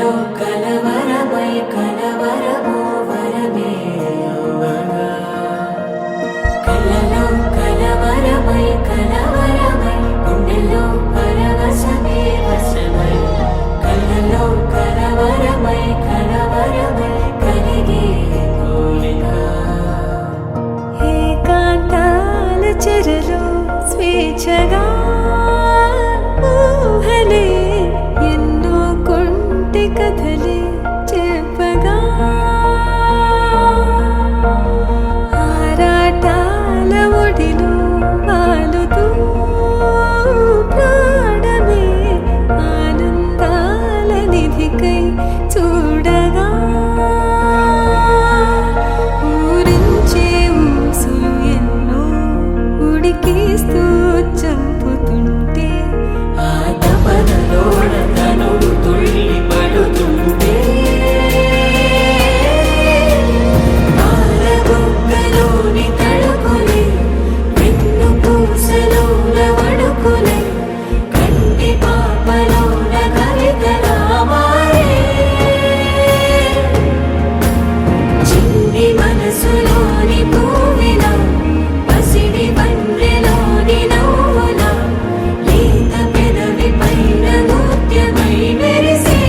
కలలో కలవరమై కలవరమో వరమే అవ్వగా కలలో కలవరమై కలవరమై గుండెలో పరవశమే వశమై కలలో కలవరమై కలవరమై కలిగే కోరిక ఏకాంతాల చెరలో స్వేచ్ఛగా ఊహలే ఎన్నో కొంటె కథలే చెప్పగా ఆరాటాల ఒడిలో వాలుతూ ప్రాణమే ఆనందాల నిధికై చూడగా ఊరించే ఊసులు ఎన్నో ఉడికిస్తూ చంపుతుంటే ఆ తపనలోన తనువు తుళ్ళి పడుతుంటే పాలబుగ్గలోని తడుకులే వెన్ను పూసలోన వడుకులే కంటి పాపలోన కవితలా మారే చిన్ని మనసులోని పూవిలా పసిడి బండ్రెలోని నవ్వులా లేత పెదవి పైన నృత్యమై మెరిసే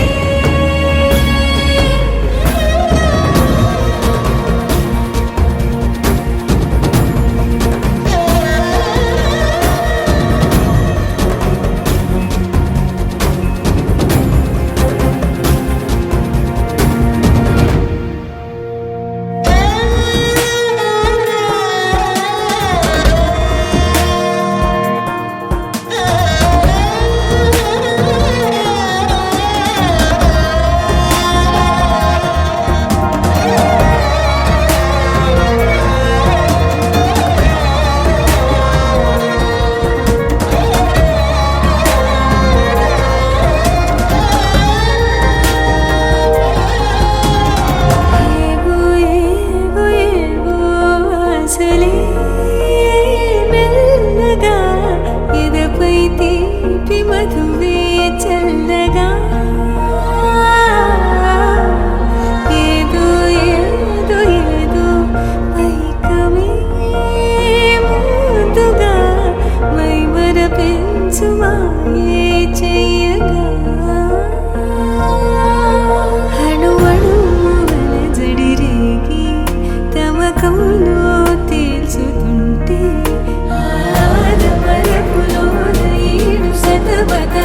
ఏవో ఏవో ఏవో ఆశలే మెల్లగా ఎదపై తీపి మధువే చల్లగా ఏదో ఏదో ఏదో పైకమే ముందుగా మైమర పెంచు మాయే చెయ్యగా అణువణువుల జడిరేగి తమకంలో తేల్చుతుంటే ఆదమరపులోన 7 శతవత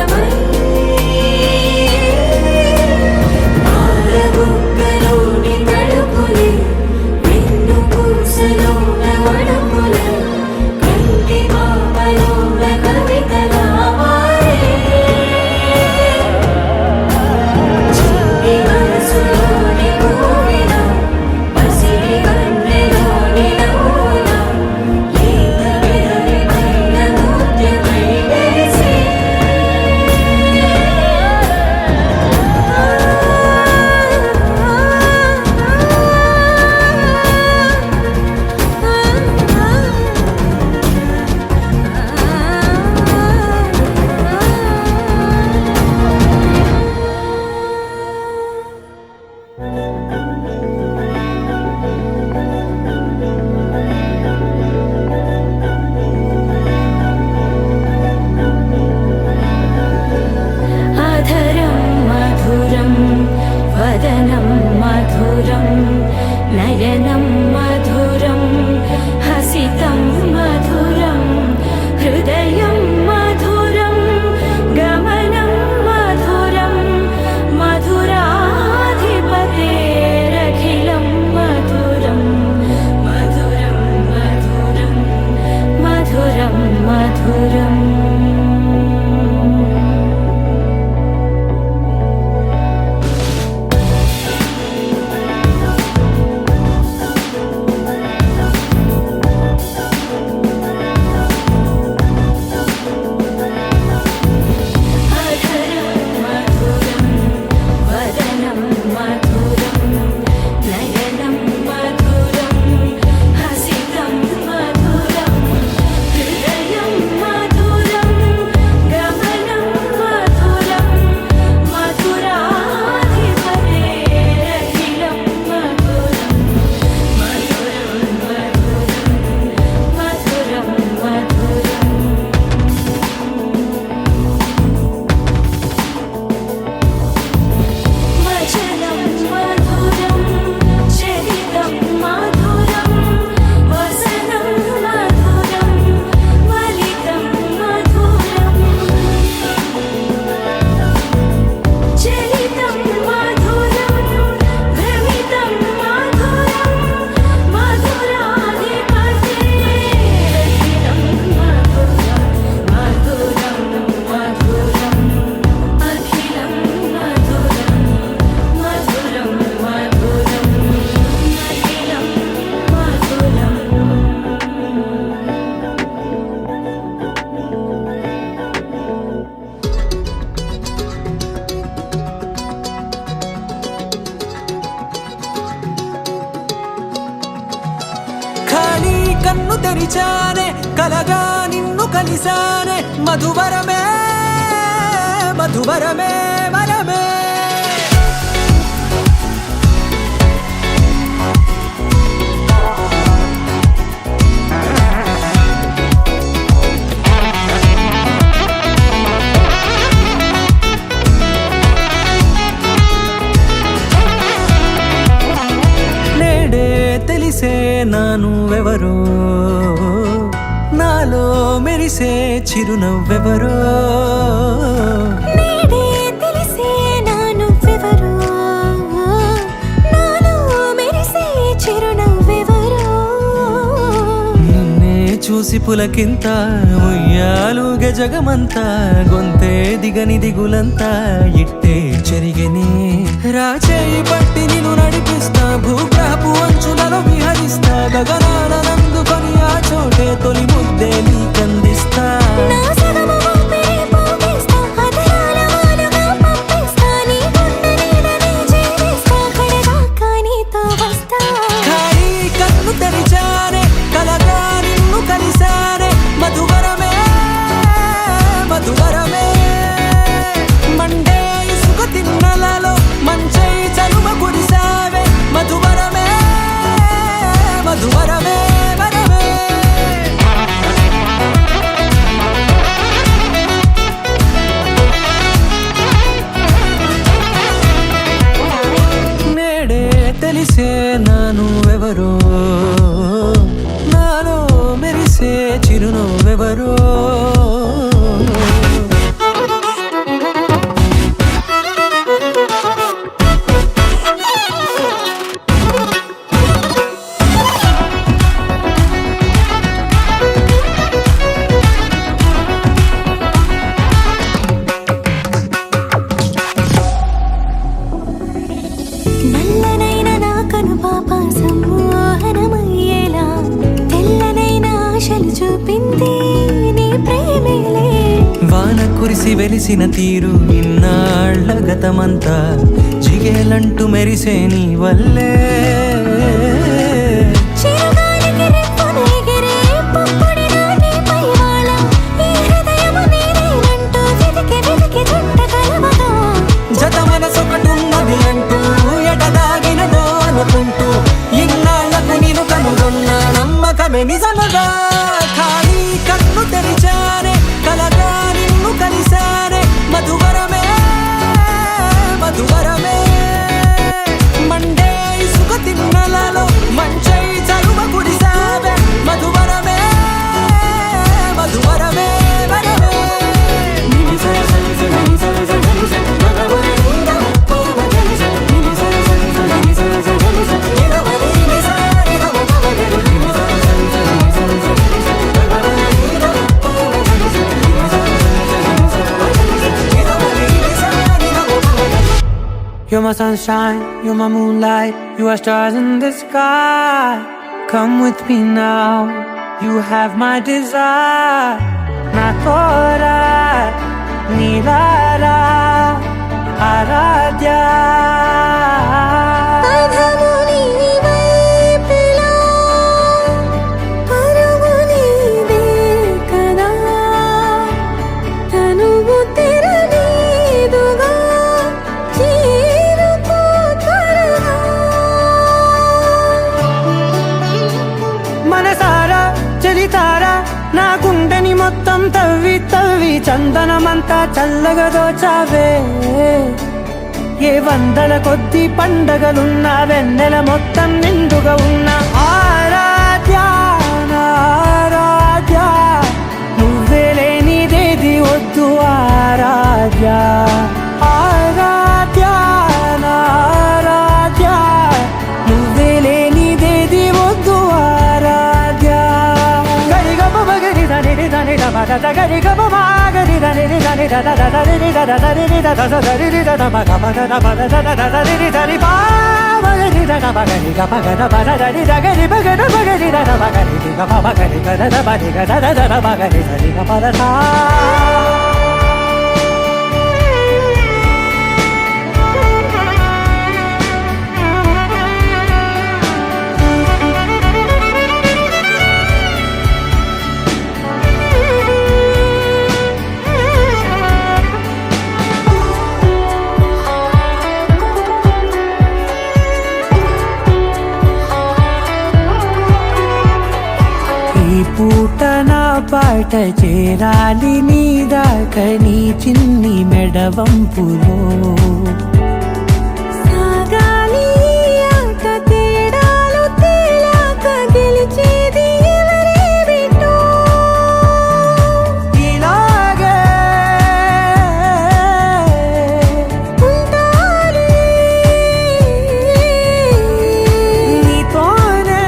తెరిచానే కలగా నిన్ను కలిసానే మధువరమే మధువరమే వరమే నేడే తెలిసే నానువెవరో నాలో మెరిసే చిరునవ్వెవరో నేడే తెలిసే నానువెవరో నాలో మెరిసే చిరునవ్వెవరో నిన్నే చూసి పులకింత ఉయ్యాలుగే జగమంతా గొంతే దిగని దిగులంతా ఇట్టే చెరిగెనే రాచేయి పట్టి నిన్ను నడిపిస్తా భూగ్రహపు అంచులలో విహరిస్తా గగనాల నందుకొని ఆ చోటే తొలి ముద్దే నీకందిస్తా నా సగము ఊపిరి పోగేస్తా అధరాల వాలుగా పంపిస్తా నీ గుండె నీడనే చేరేస్తా కడదాకా నీతో వస్తా ఖాళీ కన్ను తెరిచానే కలగా నిన్ను కలిసానే మధువరమే మధువరమే మండే ఇసుక తిన్నలలో మంచై చలువ కురిసావే మధువరమే మధువరమే వరమే నేడే తెలిసే నానువెవరో నాలో మెరిసే చిరునవ్వెవరో నల్లనైన నా కనుపాప సమ్మోహనమయ్యేలా తెల్లనైన ఆశలు చూపింది నీ ప్రేమేలే వాన కురిసి వెలిసిన తీరు ఇన్నాళ్ల గతమంతా జిగేలంటూ మెరిసే నీ వల్లే చిరుగాలికి రెప్పను ఎగిరే పుప్పొడిలో నీ పైవాళ ఈ హృదయము నీదేనంటూ వెతికి వెతికి జంట కలవగా జత మనసొకటున్నది అంటూ ఎటదాగినదో అనుకుంటూ ఇన్నాళ్లకు నేను కనుగొన్న నమ్మకమే నిజమగా ఖాళీ కన్ను తెరిచానే కలగా నిన్ను కలిసానే మధువరమే మధువరమే మండే ఇసుక తిన్నలలో మంచై చలువ కురిసావే మధువరమే మధువరమే వరమే You're my sunshine, you're my moonlight, you are stars in the sky. Come with me now, you have my desire. Na tora, nilara, aradya. అధము నీ వైపులా పరుగు నీదే కదా తనువు తెరనీదుగా చేరుకో త్వరగా మనసారా చలితారా నా గుండెని మొత్తం తవ్వి తవ్వి చందనమంతా చల్లగా దోచావే ఏ వందల కొద్ది పండగలున్నా వెన్నెల మొత్తం నిండుగా ఉన్న ఆరాధ్య నా ఆరాధ్య నువ్వే లేనిదేది వద్దు ఆరాధ్య ఆరాధ్య నా ఆరాధ్య నువ్వే లేనిదేది వద్దు ఆరాధ్య గరిగ బగరి దని దని దమద గరిగ బగరి దని దని దద దని దద దని దద దని దద మగ మగ దద దద దని దని బా మగరి దద మగరి గ మగ దద దని దగరి మగ మగరి దద మగరి గ మగరి గ దద మగరి గ దద దద మగరి దని గ పద సా బాట చేరాలి నీ దాకా నీ చిన్ని మెడవంపులో సాగాలి ఆట తేడాలు తేలాక గెలిచేది ఎవరే బిడ్డో ఇలాగే ఉంటాలి నీతోనే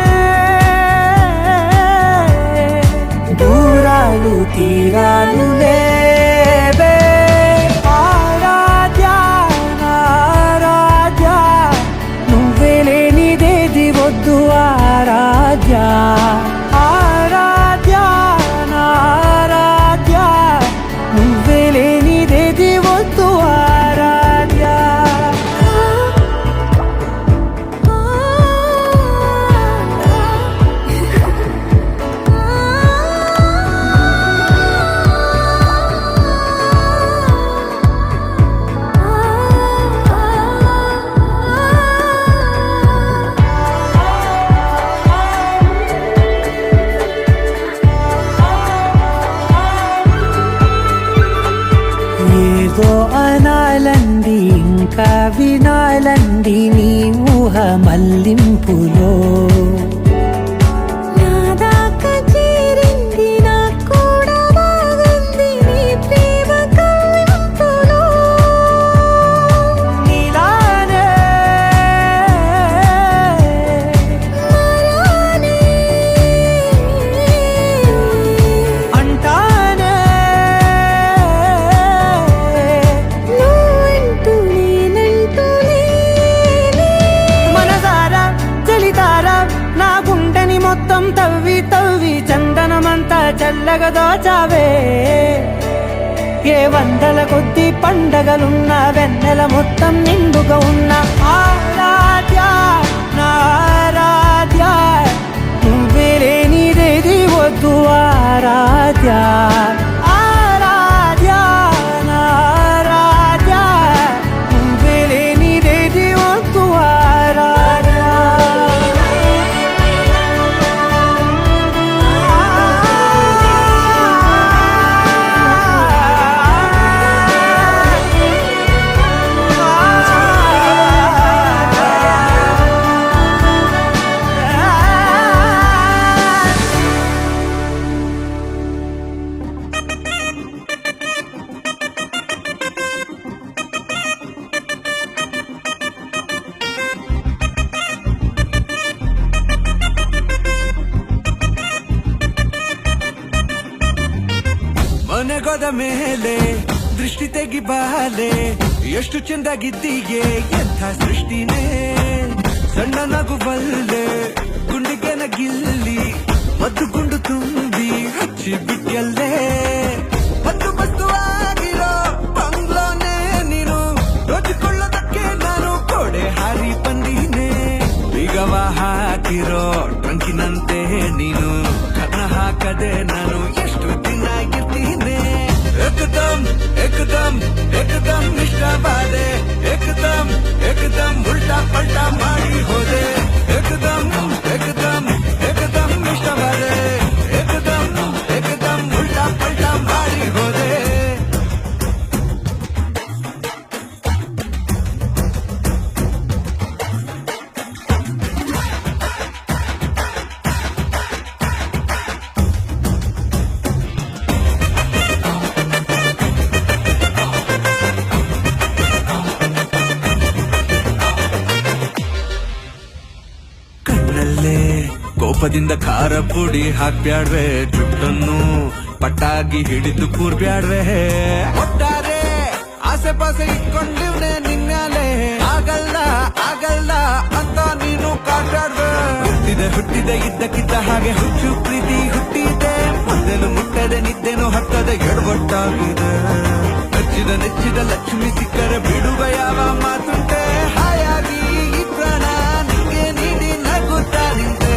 దూరాలు తీరాలు లేవే ఆరాధ్య ఆరాధ్య నువ్వే లేనిదేది వద్దు ఆరాధ్య ఆరాధ్య ఆరాధ్య నువ్వే లేనిదేది వద్దు ఆరాధ్య ఏదో అనాలంది ఇంకా వినాలంది నీ ఊహ మల్లింపులో నా దాకా చేరింది నాకు కూడా బాగుంది నీ ప్రేమ కవ్వింపులో నీలానే మారానే అంటానే నువ్వంటూ నేనంటూ లేనే మనసారా చలితారా నా గుండెని మొత్తం తవ్వి తవ్వి చందనమంతా చల్లగా దోచావే ఏ వందల కొద్ది పండగలున్న వెన్నెల మొత్తం నిండుగా ఉన్న ఆరాధ్య నా ఆరాధ్య నువ్వే లేనిదేది వద్దు ఆరాధ్య ఆరాధ్య నా ఆరాధ్య నువ్వే లేనిదేది వద్దు ఆరాధ్య ಮನೆಗೊದ ಮೇಲೆ ದೃಷ್ಟಿ ತೆಗಿ ಬಾಲೆ ಎಷ್ಟು ಚೆಂದಾಗಿದ್ದೀಯೆ ಎಂಥ ಸೃಷ್ಟಿನೇ ಸಣ್ಣ ನಗು ಬಲ್ಲೆ ಗುಂಡಿಗೆನ ಗಿಲ್ಲಿ ಮದ್ದು ಗುಂಡು ತುಂಬಿ ಹಚ್ಚಿ ಬಿಟ್ಟಲ್ಲೇ ಹತ್ತು ಬಸ್ತು ಆಗಿರೋ ಬಂಗ್ಲೋನೇ ನೀನು ದೋಚಿಕೊಳ್ಳೋದಕ್ಕೆ ನಾನು ಕೋಡೆ ಹಾರಿ ಬಂದೀನೆ ಬಿಗವ ಹಾಕಿರೋ ಟ್ರಂಕಿನಂತೆ ನೀನು ಕರ್ಣ ಹಾಕದೆ ನಾನು ಎಷ್ಟು ದಿನ ಇರ್ತೀನಿ ಏಕದಮ್ ಏಕದಮ್ ಏಕದಮ್ ಇಷ್ಟವಾದೆ ಏಕದಮ್ ಏಕದಮ್ ಉಲ್ಟಾ ಪಲ್ಟಾ ಮಾಡಿ ಹೋದೆ ಏಕದಮ್ ಏಕದಮ್ ಏಕದಮ್ ಇಷ್ಟವಾದೆ ಏಕದಮ್ ಏಕದಮ್ ಉಲ್ಟಾ ಪಲ್ಟಾ ಮಾಡಿ ಹೋದೆ ಕಣ್ಣಲ್ಲೇ ಕೋಪದಿಂದ ಖಾರ ಪುಡಿ ಹಾಕ್ಬ್ಯಾಡ್ವೆ ಜುಟ್ಟನ್ನು ಪಟ್ಟಾಗಿ ಹಿಡಿದು ಕೂರ್ಬ್ಯಾಡ್ವೆ ಒಟ್ಟಾರೆ ಆಸೆ ಪಾಸೆ ಇಟ್ಕೊಂಡಿವ್ನೆ ನಿನ್ನೆಲೆ ಆಗಲ್ಲ ಆಗಲ್ಲ ಅಂತ ನೀನು ಕಾಟಾಡ್ವೆ ಹುಟ್ಟಿದೆ ಇದ್ದಕ್ಕಿದ್ದ ಹಾಗೆ ಹುಚ್ಚು ಪ್ರೀತಿ ಹುಟ್ಟಿದೆ ಮೊದಲು ಮುಟ್ಟದೆ ನಿದ್ದೆನೋ ಹತ್ತದೆ ಎಡಗೊಟ್ಟಾಗಿದೆ ನೆಚ್ಚಿದ ಲಕ್ಷ್ಮಿ ಸಿಕ್ಕರೆ ಬಿಡುವ ಯಾವ ಮಾತುಂಟೆ ಹಾಯಾಗಿ ಈ ಪ್ರಾಣ ನಿಂಗೆ ನೀಡಿ ನಗುತ್ತಾ ನಿಂತೆ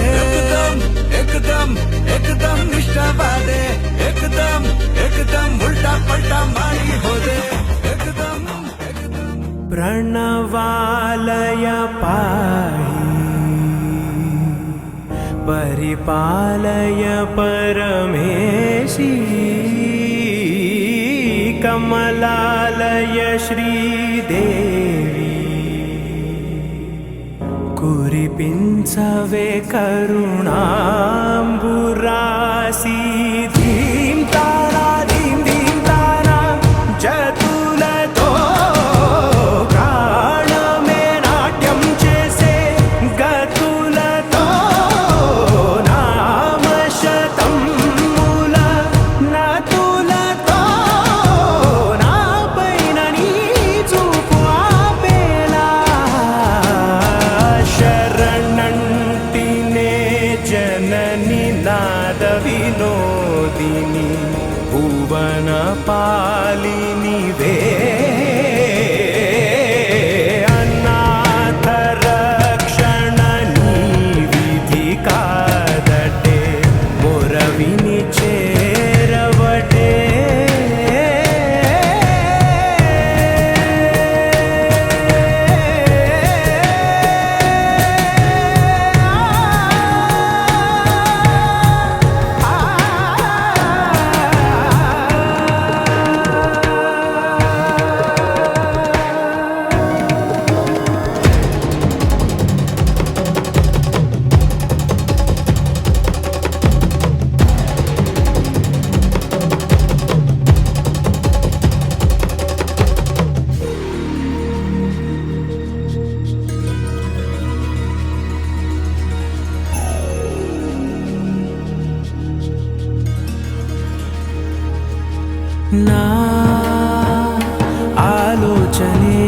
ಏಕದಮ್ ಏಕದಮ್ ಇಷ್ಟವಾದೆ ಏಕದಮ್ ಏಕದಮ್ ಉಲ್ಟಾ ಪಲ್ಟಾ ಮಾಡಿ ಹೋದೆ ಏಕದಮ್ ಏಕದಮ್ प्रणवालय पाहि परिपालय परमेशी కమలాలయ శ్రీదేవి కురిపించవే కరుణాంబురాసి ధీం తారా ధీం ధీం తారా జతులతో ప్రాణమే నాట్యం చేసే గతులతో నామశతముల నతులతో నాపైన నీ చూపు ఆపేలా శరణంటినే జనని నాద వినోదిని భువన పాలినివే అనాథ రక్షణ నీ విధి కాదటే మొరవిని చేరవటే నా ఆలోచనే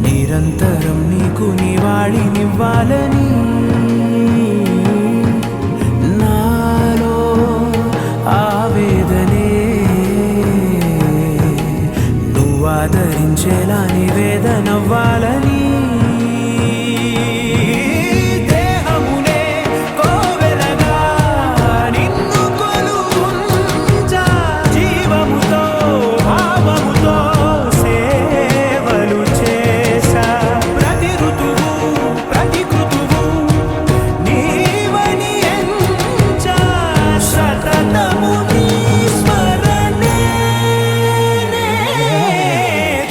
నిరంతరం నీకు నివాళినివ్వాలని నాలో ఆవేదనే నువ్వు ఆదరించేలా నివేదనవ్వాలని దేహమునే కోవెలగా నిన్ను కొలువుంచా జీవముతో భావముతో సేవలు చేసా ప్రతి ఋతువు ప్రతి కృతువు నీవని ఎంచా సతతము నీ స్మరణే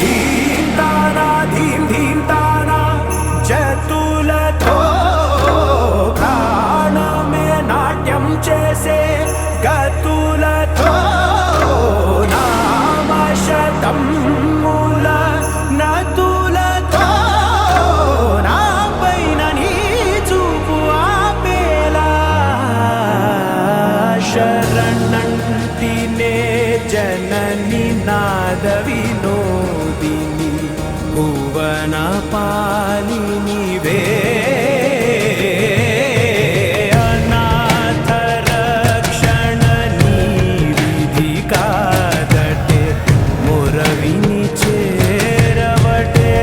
ధీం తారా ధీం ధీం తారా జతులతో ప్రాణమే నాట్యం చేసే గతులతో నామశతముల నతులతో నాపైన నీ చూపు ఆపేలా శరణంటినే జనని నాద వినోదిని భువన పాలినివే అనాథ రక్షణ నీ విధి కాదటే మొరవిని చేరవటే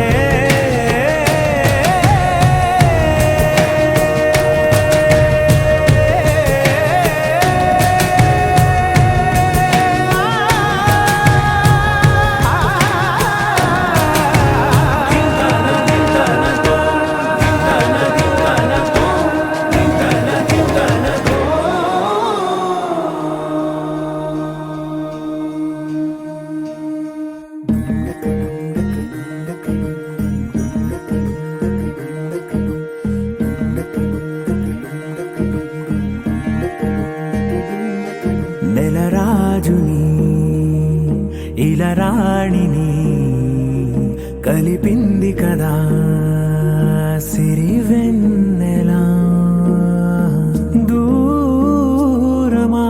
నెలరాజుని ఇలరాణిని కలిపింది కదా సిరివెన్నెలా దూరమా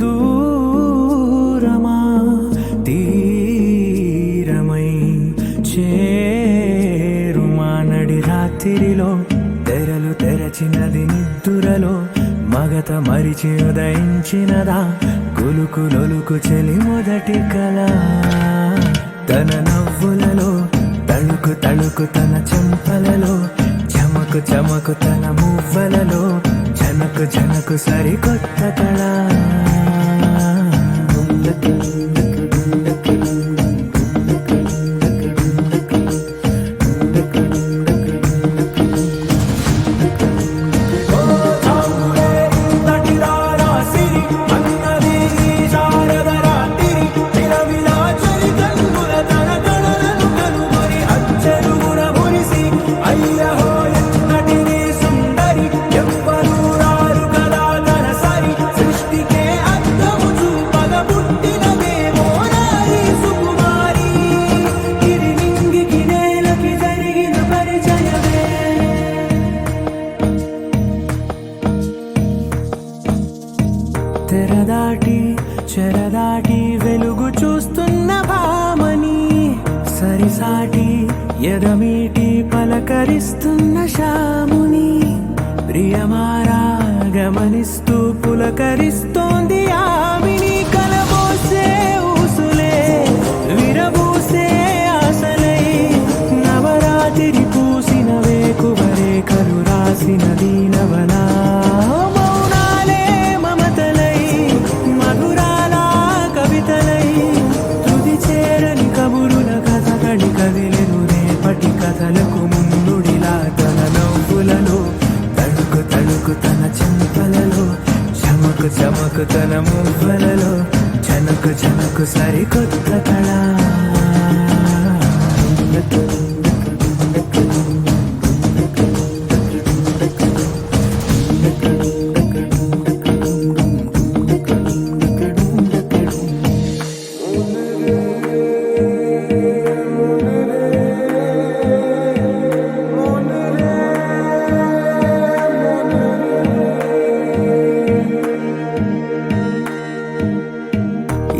దూరమా తీరమై చేరుమా నడి రాత్రిలో తెరలు తెరచినది నిద్దురలో మగత మరిచి ఉదయించినదా కులుకు లొలుకు చెలి మొదటి కళ తన నవ్వులలో తళుకు తళుకు తన చెంపలలో చమకు చమకు తన మువ్వలలో జనకు జనకు సరికొత్త కళ శారద చాటి వెలుగు చూస్తున్న భామని, సరిసాటి ఎదమీటి పలకరిస్తున్న శాముని, ప్రియమారా గమనిస్తూ పులకరిస్తోంది ఆవిని. కలబోసే ఊసులే విరబూసే ఆశలై, నవరాత్రి పూసిన వేకువరే కలు రాసిన దీనవనా, మౌనాలే మమతలై మధురాల కవితలై, తుది చేరని కబురుల కథ కడి కదిలెను రేపటి కథలకు ముందుడిలా. తన నవ్వులలో తడుకు తడుకు తన చెంపలలో, చమకు చమకు తన మువ్వలలో, జనకు జనకు సరికొత్త కళ.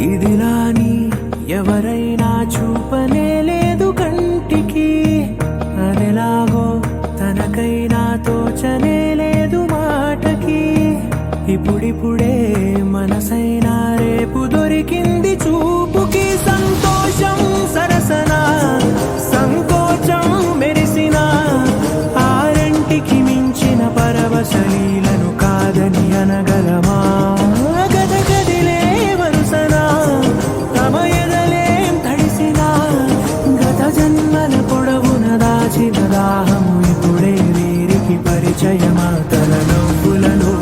ఇదిలాని ఎవరైనా చూపనే లేదు కంటికి, అదెలాగో తనకైనా తోచనే లేదు మాటకి. ఇప్పుడిప్పుడే మనసైనా రేపు దొరికింది చూపుకి, సంతోషం సరసన సంకోచం మెరిసిన, ఆరంటికి మించిన పరవశలీలను కాదని అనగలమా. గద గదిలే వరుసన తమ ఎదలేం తడిసిన, గత జన్మల పొడవున దాచిన దాహము ఇప్పుడే వీరికి పరిచయమా. తన నవ్వులలో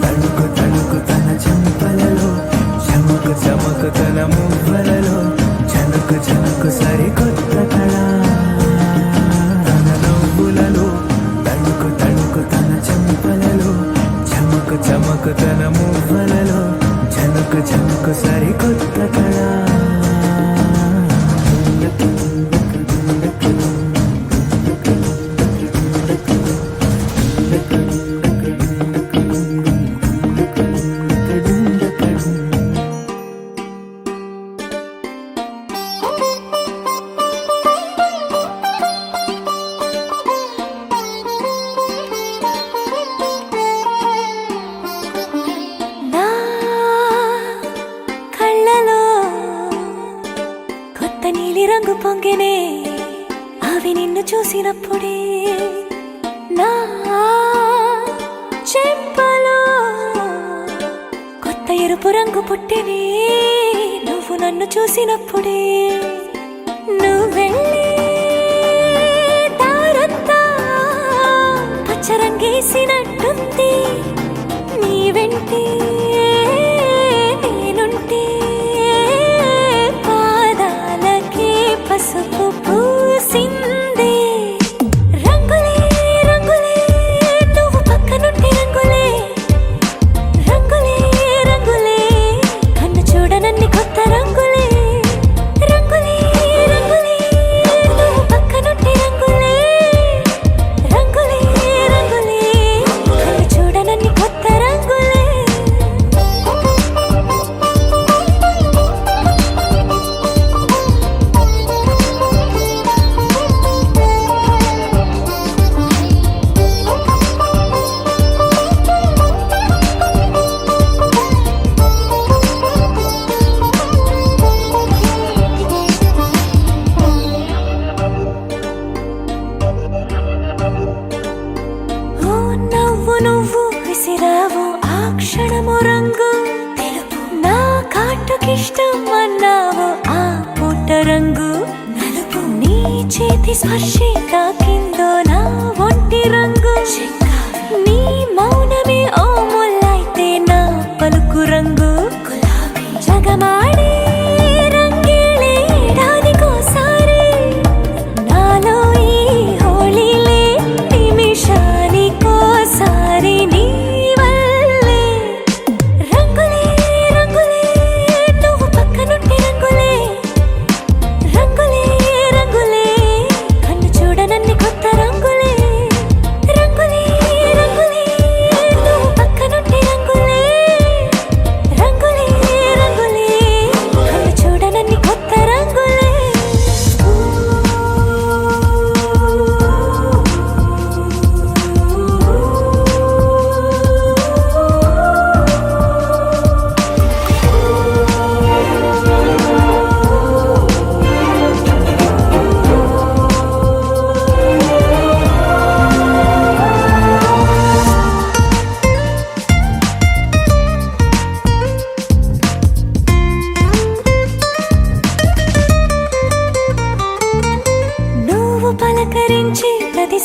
తడుకు తడుకు తన చెంపలలో, చమకు చమకు తన మువ్వలలో, జనకు జనకు సరికొత్త కళ. తన నవ్వులలో తడుకు తడుకు తన చెంపలలో, చమకు చమకు తన మువ్వలలో, జనకు జనకు సరికొత్త కళ. నా కళ్ళలో కొత్త నీలి రంగు పొంగెనే, అవి నిన్ను చూసినప్పుడే. నా చెంపలో కొత్త ఎరుపు రంగు పుట్టెనే, నువ్వు నన్ను చూసినప్పుడే. నువ్వెళ్ళే దారంతా పచ్చరంగేసినట్టుంది, నీ వెంటే నేనుంటే పాదాలకే పసుపు పూసిందే. రంగులే రంగులే నువ్వు పక్కనుంటే రంగులే, రంగులే రంగులే కన్ను చూడనన్ని కొత్త రంగులే. రంగులే రంగులే నువ్వు పక్కనుంటే రంగులే, రంగులే రంగులే కన్ను చూడనన్ని కొత్త రంగులే. ఓ నవ్వు నువ్వు విసిరావు ఆ క్షణము రంగు తెలుపు, నా కాటుకిష్టం అన్నావు ఆ పూట రంగు నలుపు. నీ చేతి స్పర్శే తాకిందో నా ఒంటి రంగు, నీ మౌనమే ఓ ముల్లైతే నా పలుకు రంగు గులాబీ. జగమాడే రంగేళే ఏడాదికోసారి, నాలో ఈ హోళీలే నిమిషానికోసారి నీ వల్లే. రంగులే రంగులే నువ్వు పక్కనుంటే రంగులే, రంగులే రంగులే కన్ను చూడనన్ని కొత్త రంగులే. రంగులే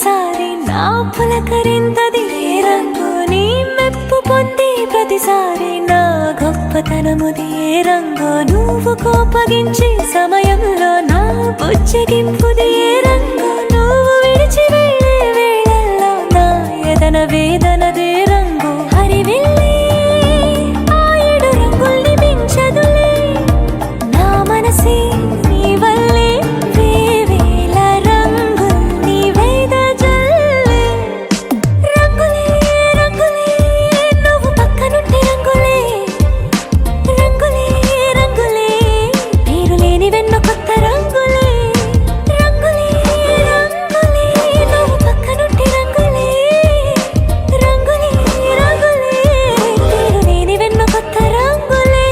ప్రతిసారి నా పులకరింతది ఏ రంగు నీ మెప్పు పొంది ప్రతిసారి నా గొప్పతనముది ఏ రంగు నువ్వు కోపగించే సమయంలో నా బుజ్జగింపుది ఏ రంగు నువ్వు విడిచి వెళ్ళే వేళల్లో నా ఎదన వేదనదే రంగు హరివిల్లే ఆ ఏడు రంగుల్ని మించదులే నా మనసే నీ వల్లే వేవేల రంగుల్ని వెదజల్లే రంగులే రంగులే నువ్వు పక్కనుంటే రంగులే రంగులే రంగులే పేరు లేని వెన్నో కొత్త రంగులే రంగులే రంగులే నువ్వు పక్కనుంటే రంగులే రంగులే రంగులే పేరు లేని వెన్నో కొత్త రంగులే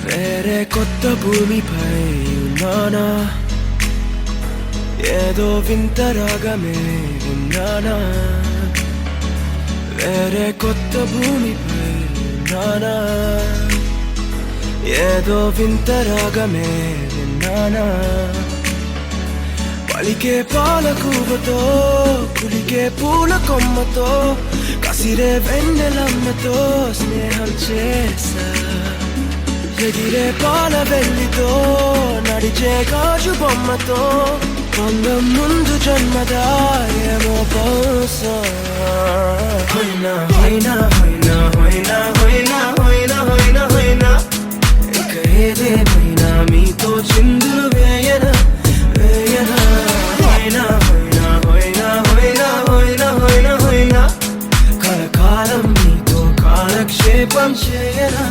వేరే కొత్త భూమిపై ఉన్నానా ఏదో వింత రాగమే విన్నానా వేరే కొత్త భూమిపై ఉన్నానా ఏదో వింత రాగమే విన్నానా పలికే పాలకూవతో కులికే పూల కొమ్మతో కసిరే వెన్నెలమ్మతో స్నేహం చేసా ఎగిరే పాల వెల్లితో నడిచే గాజు బొమ్మతో అందం ముందు జన్మదా ఏమో బహుశా హోయినా హోయినా హోయినా హోయినా హోయినా హోయినా హోయినా హోయినా ఇక ఏదేమైనా మీతో చిందులు వేయనా వేయనా హోయినా హోయినా హోయినా హోయినా హోయినా హోయినా హోయినా కలకాలం మీతో కాలక్షేపం చేయనా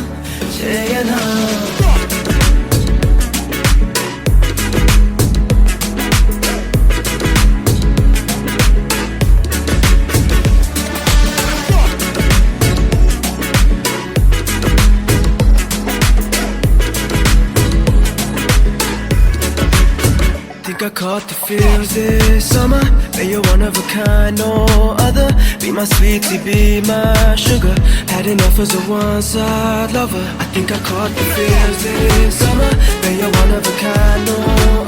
చేయనా Think I caught the feels this summer. But you're one of a kind, no other. Be my sweetie, be my sugar. Had enough as a one-side lover. I think I caught the feels this summer. But you're one of a kind, no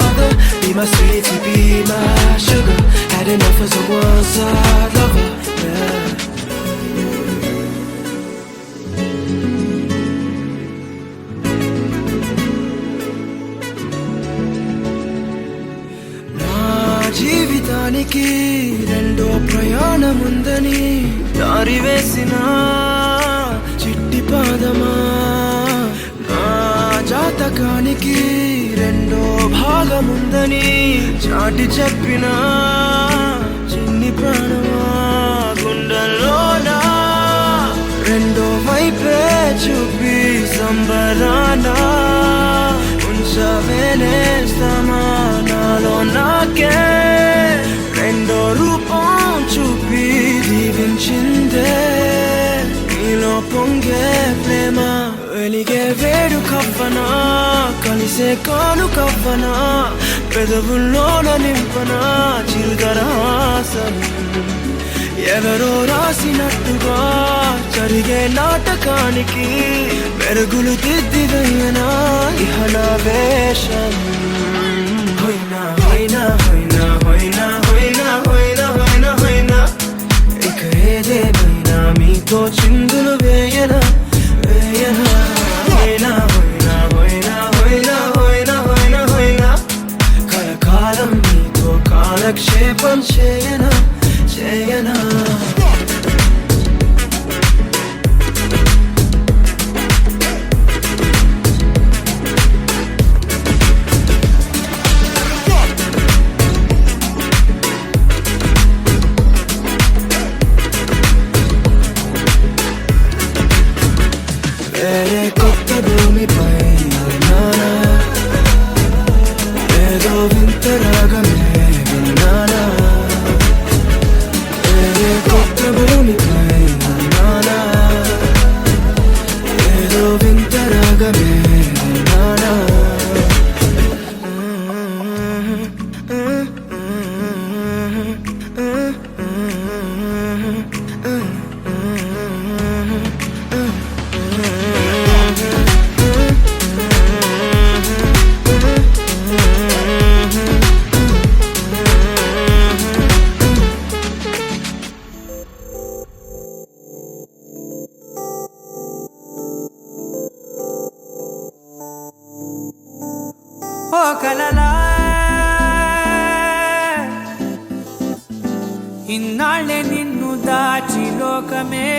other. Be my sweetie, be my sugar. Had enough as a one-side lover. Yeah. జీవితానికి రెండో ప్రయాణముందని దారి వేసిన చిట్టి పాదమా నా జాతకానికి రెండో భాగముందని చాటి చెప్పిన చిన్ని ప్రాణమా గుండెల్లోనా రెండో వైపే చూపి సంబరానా ఉంచవేనేస్తామా నాలో నాకే రెండో రూపం చూపి దీవించిందే నీలో పొంగే ప్రేమ వెలిగే వేడు కవ్వనా కలిసే కాను కవ్వనా పెదవుల్లోన నింపనా చిరుదరహాసం ఎవరో రాసినట్టుగా జరిగే నాటకానికి మెరుగులు దిద్దిదయ్యనా ఇహ నా వేషం హోయినా హోయినా హోయినా హోయినా హోయినా హోయినా హోయినా హోయినా ఇక ఏదేమైనా మీతో చిందులు వేయనా వేయనా హోయినా హోయినా హోయినా హోయినా హోయినా హోయినా హోయినా కలకాలం మీతో కాలక్షేపం చేయనా చేయనా వేరే కొత్త భూమిపై ఉన్నానా ఏదో వింత సుగమే నానా ఓ కలలా ఇన్నాళ్ళే నిన్ను దాచి లోకమే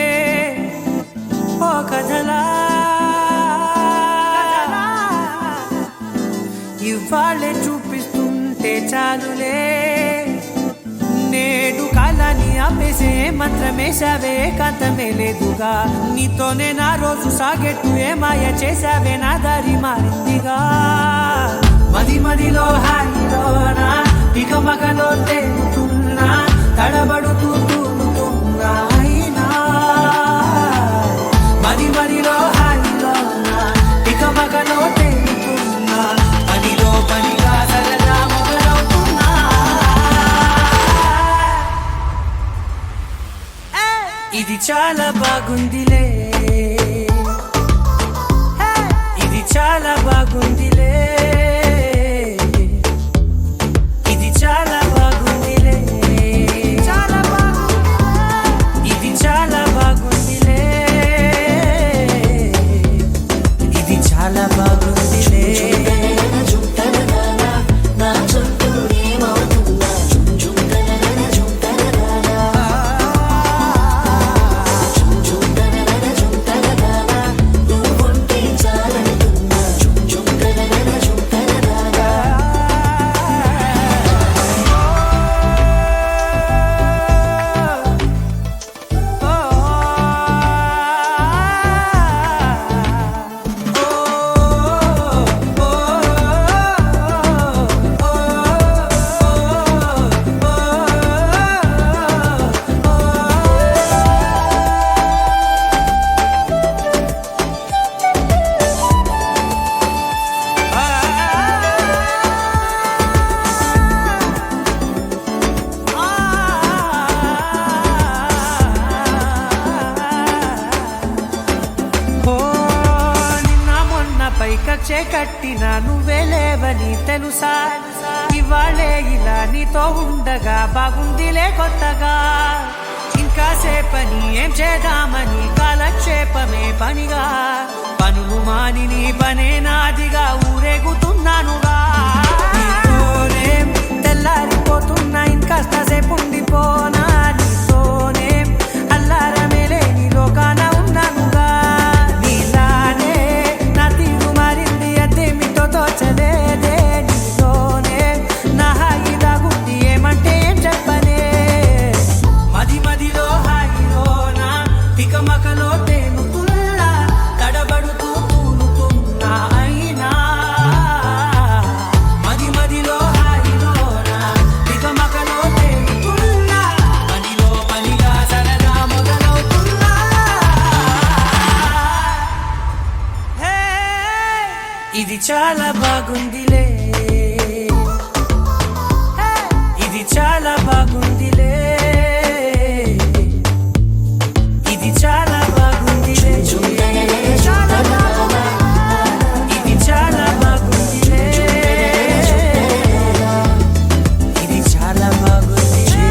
ఓ కథలా ఇవాళ్ళే చూపిస్తుంటే చాలులే నేడు కాలాన్ని ఆపేసే మంత్రమేశావే కాంతమే లేదుగా నీతోనే నా రోజు సాగెట్టు ఏ మాయ చేశావే నా దారి మారిందిగా మది మదిలో హాయిలోనా ఇక మగలో తేలుతున్నా తడబడుతూ తూలుతున్నా అయినా మది మదిలో హాయిలోనా ఇక మగలో తేలుతున్నా పనిలో పనిగా సరదా మొదలవుతున్నా ఇది చాలా బాగుందిలే ఇది చాలా బాగుందిలే ఇది చాలా బాగుందిలే చాలా బాగుంది ఇది చాలా బాగుందిలే ఇది చాలా బాగుందిలే పైకచ్చే కట్టినా నువ్వే లేవని తెలుసా ఇవాళే ఇలా నీతో ఉండగా బాగుందిలే కొత్తగా ఇంకా సేపని ఏం చేద్దామని కాలక్షేపమే పనిగా పనులు మాని నీ పనే నాదిగా ఊరేగుతున్నానుగా నీతోనే తెల్లారిపోతున్నా ఇంకాస్త సేపు ఉండిపోనా నీతోనే అల్లారమే లేని లోకాన ఉన్నానుగా నీలానే నా తీరు మారింది అదేమిటో తోచలేదే నీతోనే నా హాయి దాగుంది ఏమంటే ఏం చెప్పనే మది మదిలో హాయిలోనా తికమకలో తేలుతున్నా తడబడుతూ తూలుతున్నా అయినా మది మదిలో హాయిలోనా తికమకలో తేలుతున్నా పనిలో పనిగా సరదా మొదలవుతున్నా హే ఇది చాలా బాగుందిలే ఇది చాలా బాగుందిలే ఇది చాలా బాగుందిలే చాలా బాగుంది ఇది చాలా బాగుందిలే ఇది చాలా బాగుందిలే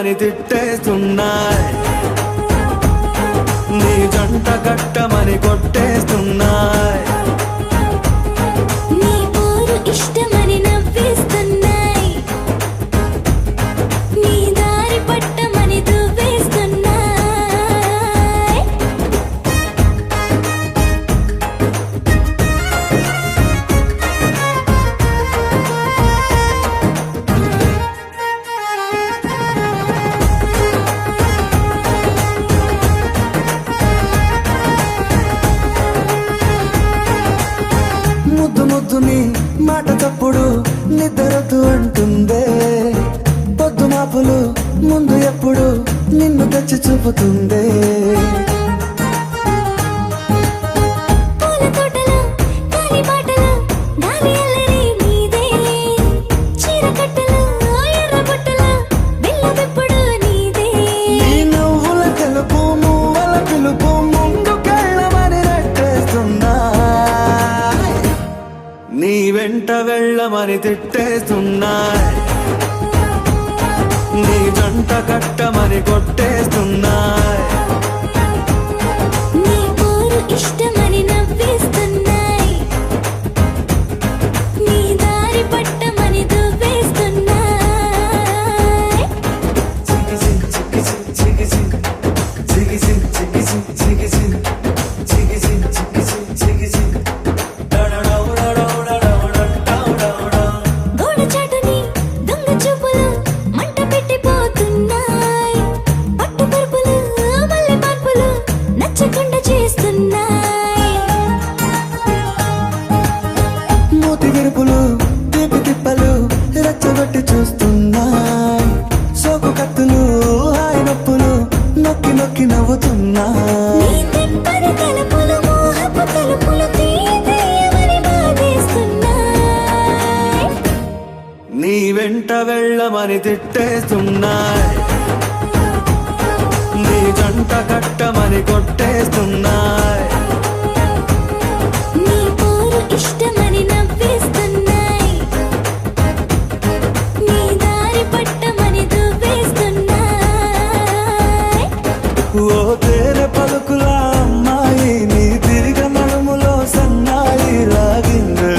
వెళ్ళమని తిట్టేస్తున్నాయి, నీ జంట కట్టమని కొట్టేస్తున్నాయి. నీ పోరు ఇష్టమని నవ్విస్తున్నాయి, నీ దారి పట్టమని దువ్వేస్తున్నాయి. ముద్దు ముద్దుని మాట తప్పుడు నిద్రతు అంటుందే, పొద్దు మాపులు ముందు ఎప్పుడు నిన్ను తెచ్చి చూపుతుందే. పూల తోటలో గాలి బాటలో గాలి అల్లరి నీదేలే, చీర కట్టలో ఎర్ర బుట్టలో బిల్లవెప్పుడు నీదే. నీ నువ్వుల తెలుపు మువ్వల పిలుపు ముందుకెళ్ళమని నెట్టేస్తున్నా, నీ వెంట వెళ్ళమని తిట్టేస్తున్నాయి, నీ జంట కట్టమని కొట్టేస్తున్నాయి. నీ పోరు ఇష్టమని నవ్విస్తున్నాయి, నీ దారి పట్టమని దువ్వేస్తున్నాయి. గోడ చాటుని దొంగ చూపులు మంట పెట్టిపోతున్నాయి, పట్టు పరుపులు మల్లె మార్పులు నచ్చకుండా చేస్తున్నాయి. మూతి విరుపులు తీపి తిప్పలు రెచ్చగొట్టి చూస్తున్నాయి, సోకు కత్తులు హాయి నొప్పులు నొక్కి నొక్కి నవ్వుతున్నాయి. నీ తెప్పని తలుపులు మోహపు తలుపులు తీయమని బాధేస్తున్నాయి. నీ వెంట వెళ్ళమని తిట్టేస్తున్నాయి, నీ జంట కట్టమని కొట్టేస్తున్నాయి. నీ పోరు ఇష్టమని నవ్విస్తున్నాయి, నీ దారి పట్టమని దువ్వేస్తున్నాయి. ఓ తేనె పలుకుల అమ్మాయి నీ తిరిగ నడుములో సన్నాయి లాగిందే.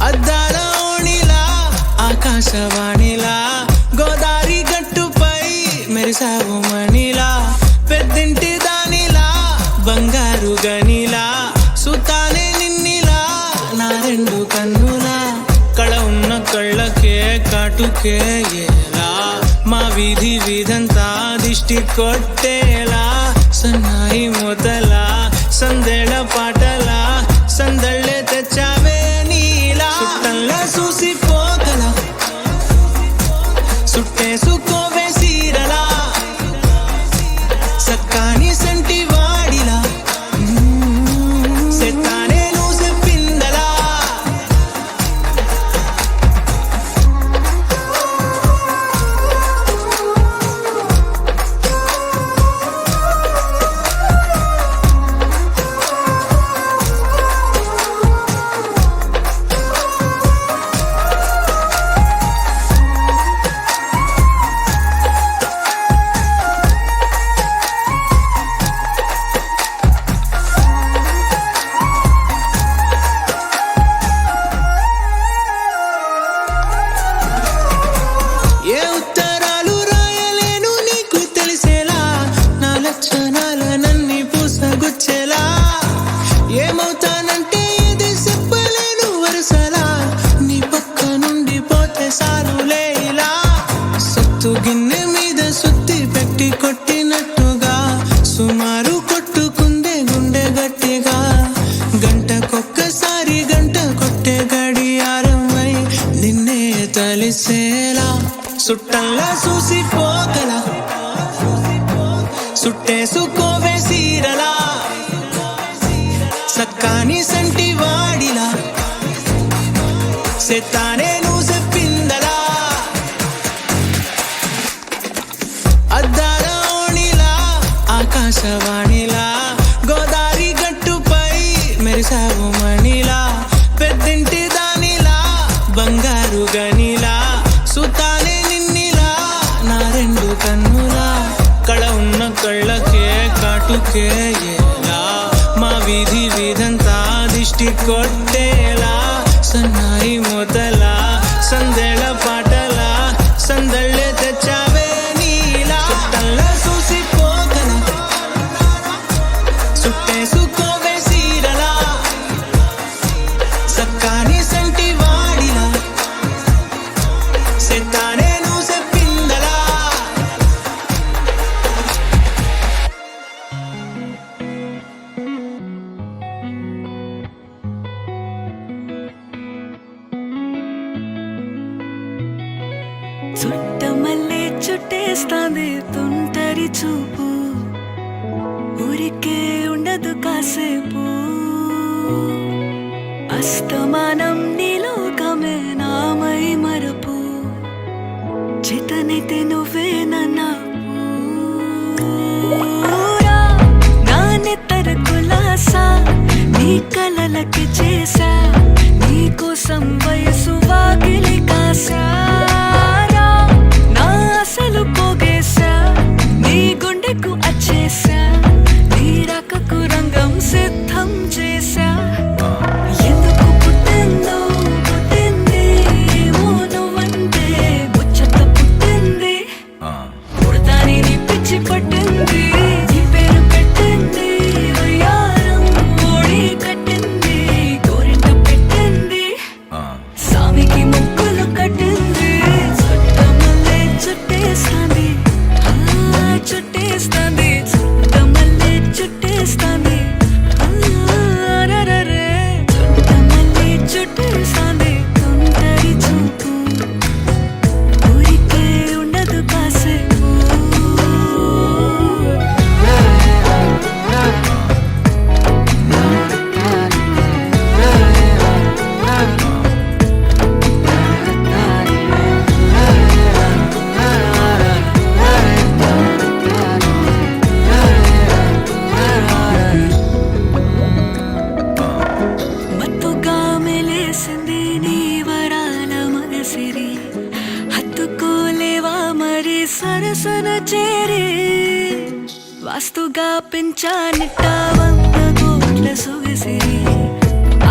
అద్దాల ఓణిలా ఆకాశవాణిలా గోదారి గట్టుపై మెరిసావు మణిలా, పెద్దింటి దానిలా బంగారు గనిలా, సుతానే నిన్నిలా నా రెండు కన్నులా, కళ ఉన్న కళ్ళకే కాటుకే ఎలా, మా వీధి వీధంతా దిష్టి కొట్టేలా, సన్నాయి మొదలా సందేళ పాటలా సందళ్ళే తెచ్చావే నీలా, సుట్టంలా చూసిపోగల సుట్టేసుకోవే సీరలా, సక్కాని సంటి వాడిలా సెత్తానే నువ్వు చెప్పిందలా. చుట్టంలా చూసిపోగల సుట్టేసుకోవే సీరలా సక్కాని సంటి వాడిలా సెత్తానే నువ్వు చెప్పిందలా అద్దాల ఓణిలా ఆకాశవాణిలా గోదారి గట్టుపై మెరిసావు మణిలా పెద్దింటి దానిలా బంగారు గనిలా సుతానే నిన్నిలా నా రెండు కన్నులా కళ ఉన్న కళ్ళకే కాటుకే ఎలా మా వీధి వీధంతా దిష్టి కొట్టేలా సన్నాయి మొదలా సందేళ పాటలా సందళ్ళే తెచ్చావే నీలా చుట్టంలా చూసిపోగల సుట్టేసుకోవే సీరలా సక్కాని సంటి వాడిలా సెత్తానే నువ్వు చెప్పిందలా చుట్టమల్లే చుట్టేస్తాంది తుంటరి చూపు ఊరికే ఉండదు కాసేపు అస్తమానం నీలోకమే నామై మరపు చితనైతే నువ్వే నన్నా నా నెత్తర కులాసా నీ కలలకి చేసా నీ కోసం వయసు వాకిలి కాసారా నా అసలు పోగేశా నీ గుండెకు అచ్చేసా నీ రకకు రంగం సిద్ధం చేశా ఎందుకు పుట్టిందో పుట్టింది ఏమో నువ్వంటే ముచ్చట పుట్టింది పుడతాని నీ పిచ్చి పట్టింది నీ పేరు పెట్టింది వయ్యారం ఓడి కట్టింది గోరింట పెట్టింది సామికి ముక్కులు కట్టింది చుట్టమల్లే చుట్టేస్తాంది చుట్టేస్తాంది చుట్టమల్లే చుట్టేస్తాంది రరరే చుట్టమల్లే చుట్టేస్తాంది తుంటరి చూపు ఊరికే ఉండదు కాసేపు మత్తుగా మెలేసింది నీ వరాల మగసిరి హత్తుకోలేవా మరి సరసన చేరి వాస్తుగా పెంచానిట్ట 100 కోట్ల సొగసిరి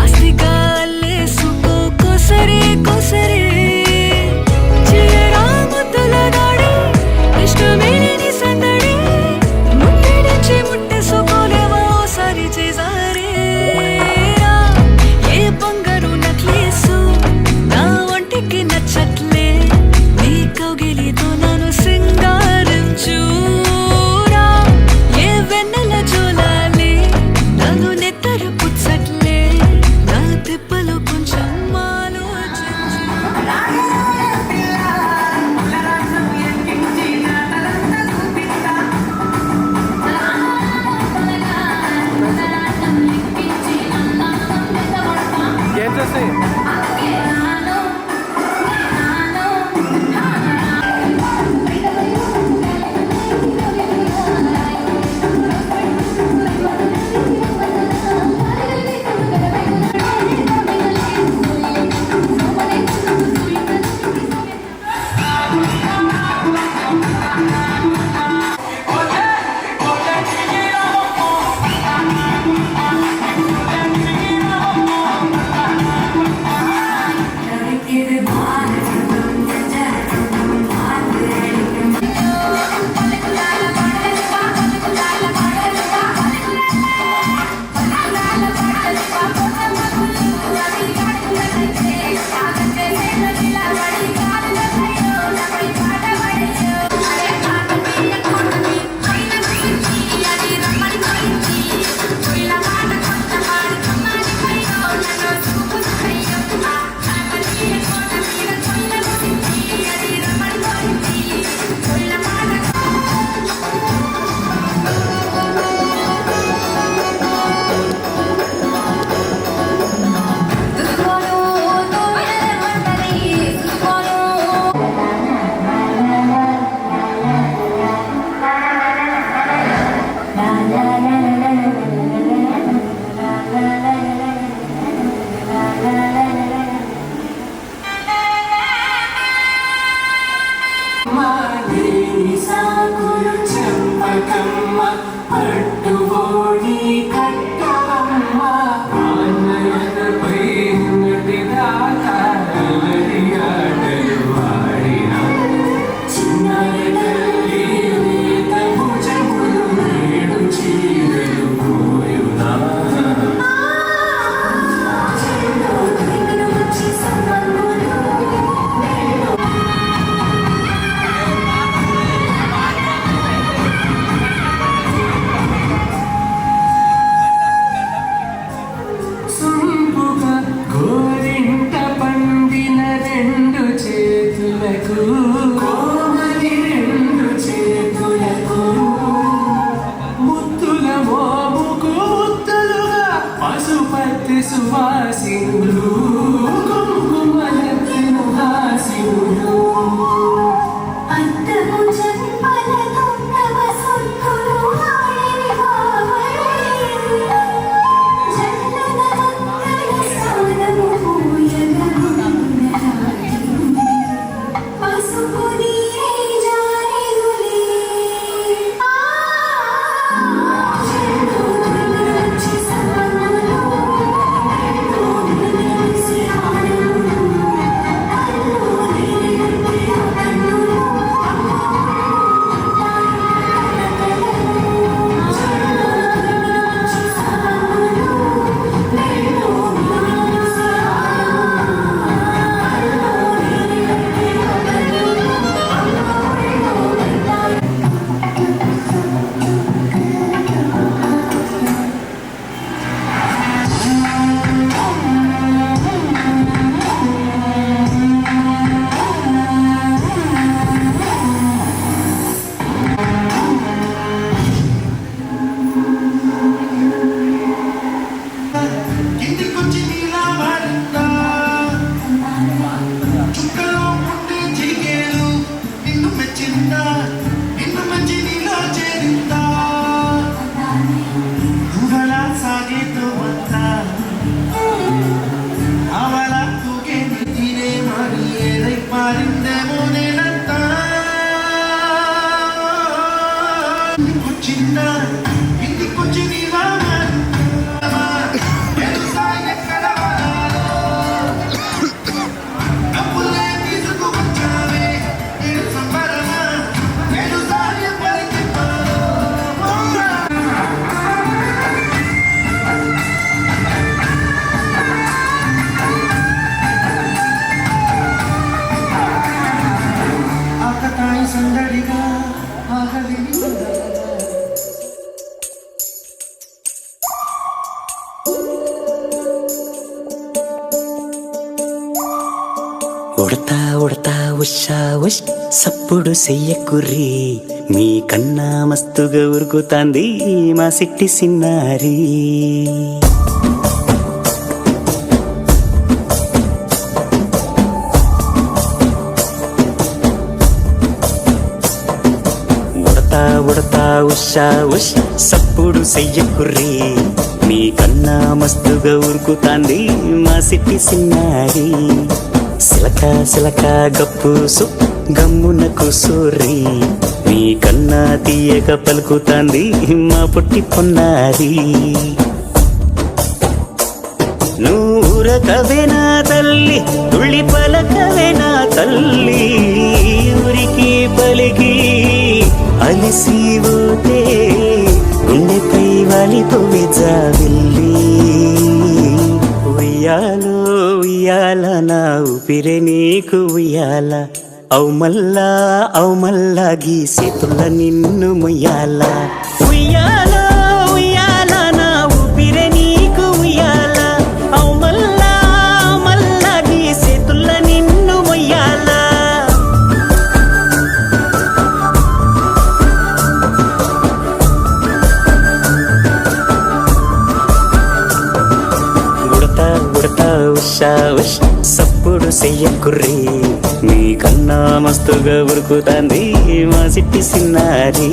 ఆస్తిగా అల్లేసుకో కొసరి కొసరి చేయరా ముద్దుల దాడి ఇష్టమేని సందడి ముట్టడించి ముట్టేసుకోలేవా ఓసారి చేసారే ఏ బంగారు నక్లీసు నా ఒంటికి నచ్చట్లే నీ కౌగిలితో నన్ను సింగారించురా ఏ వెన్నెల జోలాలి నన్ను నెత్తర పుచ్చట్లే నా తిప్పలు కొంచెం ఆలోచించు ఏం చేస్తాయి ఉడతా ఉడతా ఉషా ఉష్ సప్పుడు చెయ్యకుర్రి మీ కన్నా మస్తుగా ఉరుకుతాంది మా సిట్టి సిన్నారి ఉడతా ఉషా ఉష్ సప్పుడు చెయ్యకుర్రి మీ కన్నా మస్తుగా ఉరుకుతాంది మా సిట్టి సిన్నారి సిలక సిలక గప్పుసు గమ్మున కూసూరి మీ కన్నా తీయక పలుకుతాంది మా పొట్టి పొన్నారి నూరకవేనా తల్లి తుళ్ళి పలకవేనా తల్లి ఊరికి పలికి అలిసిపోతే గుండెపై వాలిపోవే జావిల్లి ఉయ్యాలో ఉయ్యాల నా ఊపిరే నీకు ఉయ్యాల అవు మల్లా గీసేతుల్ల నిన్ను ముయ్యాల ఉయ్యాలో ఉయ్యాల నా ఊపిరే నీకు ఉయ్యాల అవు మల్లా గీసేతుల్ల నిన్ను ముయ్యాల ఉడతా ఉషా ఉష్ సప్పుడు చెయ్యకుర్రి మీ కన్నా మస్తుగా ఉరుకుతాంది మా సిట్టి సిన్నారి